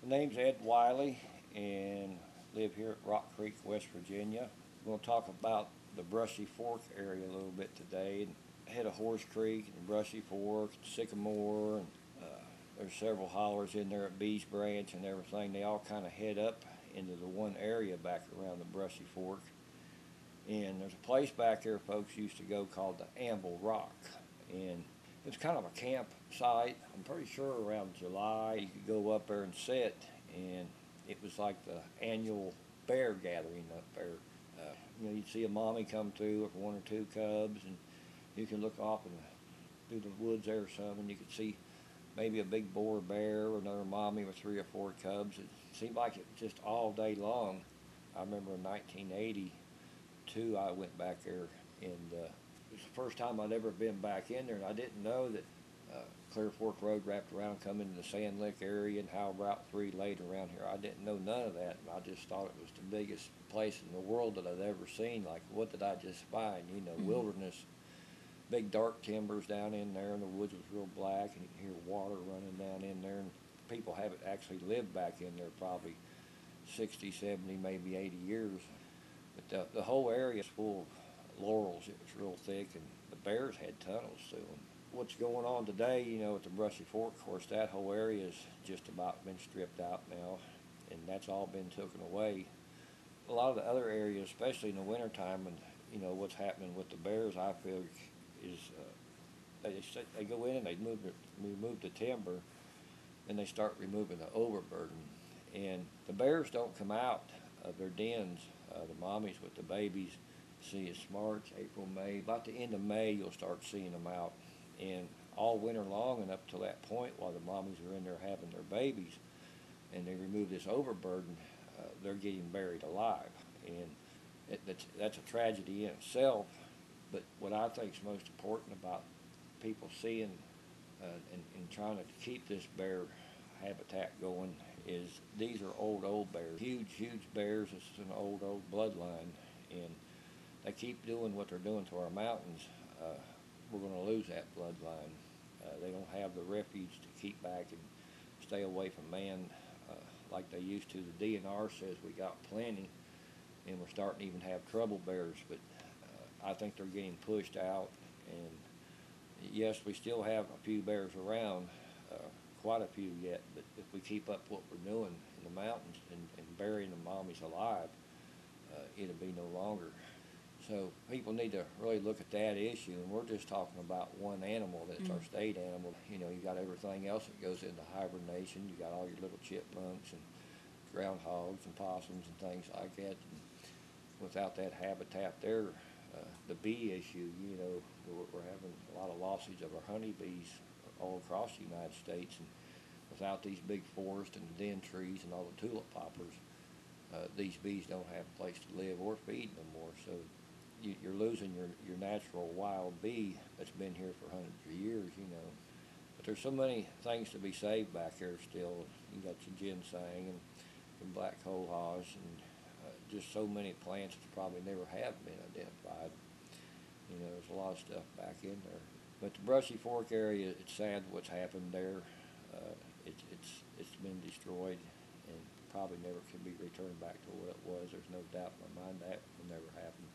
Name's Ed Wiley and live here at Rock Creek, West Virginia. We're going to talk about the Brushy Fork area a little bit today. Head of Horse Creek and Brushy Fork, Sycamore, and there's several hollers in there at Bees Branch and everything. They all kind of head up into the one area back around the Brushy Fork. And there's a place back there folks used to go called the Amble Rock. And it's kind of a campsite. I'm pretty sure around July you could go up there and sit, and it was like the annual bear gathering up there. You'd see a mommy come through with one or two cubs, and you can look off and through the woods there or something, and you could see maybe a big boar bear or another mommy with 3 or 4 cubs. It seemed like it was just all day long. I remember in 1982 I went back there, and it was the first time I'd ever been back in there, and I didn't know that Clear Fork Road wrapped around coming into the Sand Lick area and how Route 3 laid around here. I didn't know none of that, and I just thought it was the biggest place in the world that I'd ever seen. Like, what did I just find? Wilderness, big dark timbers down in there, and the woods was real black, and you can hear water running down in there, and people haven't actually lived back in there probably 60, 70, maybe 80 years. But the whole area is full of laurels. It was real thick, and the bears had tunnels through them. What's going on today, at the Brushy Fork, of course, that whole area has just about been stripped out now, and that's all been taken away. A lot of the other areas, especially in the wintertime, and what's happening with the bears, I feel, is they go in and they remove the timber, and they start removing the overburden. And the bears don't come out of their dens, the mommies with the babies. See, it's March, April, May. About the end of May, you'll start seeing them out. And all winter long and up to that point, while the mommies are in there having their babies, and they remove this overburden, they're getting buried alive. And that's a tragedy in itself. But what I think is most important about people seeing and trying to keep this bear habitat going is these are old bears, huge bears. This is an old bloodline, and they keep doing what they're doing to our mountains. We're going to lose that bloodline. They don't have the refuge to keep back and stay away from man like they used to. The DNR says we got plenty, and we're starting to even have trouble bears, but I think they're getting pushed out. And yes, we still have a few bears around, quite a few yet, but if we keep up what we're doing in the mountains and burying the mommies alive, it'll be no longer. So people need to really look at that issue, and we're just talking about one animal that's our state animal. You got everything else that goes into hibernation. You got all your little chipmunks and groundhogs and possums and things like that. And without that habitat there, the bee issue, we're having a lot of losses of our honeybees all across the United States, and without these big forests and the den trees and all the tulip poppers, these bees don't have a place to live or feed no more. So you're losing your natural wild bee that's been here for hundreds of years, But there's so many things to be saved back here still. You got your ginseng and black coal haws and just so many plants that probably never have been identified. There's a lot of stuff back in there. But the Brushy Fork area, it's sad what's happened there. It's been destroyed and probably never can be returned back to what it was. There's no doubt in my mind that will never happen.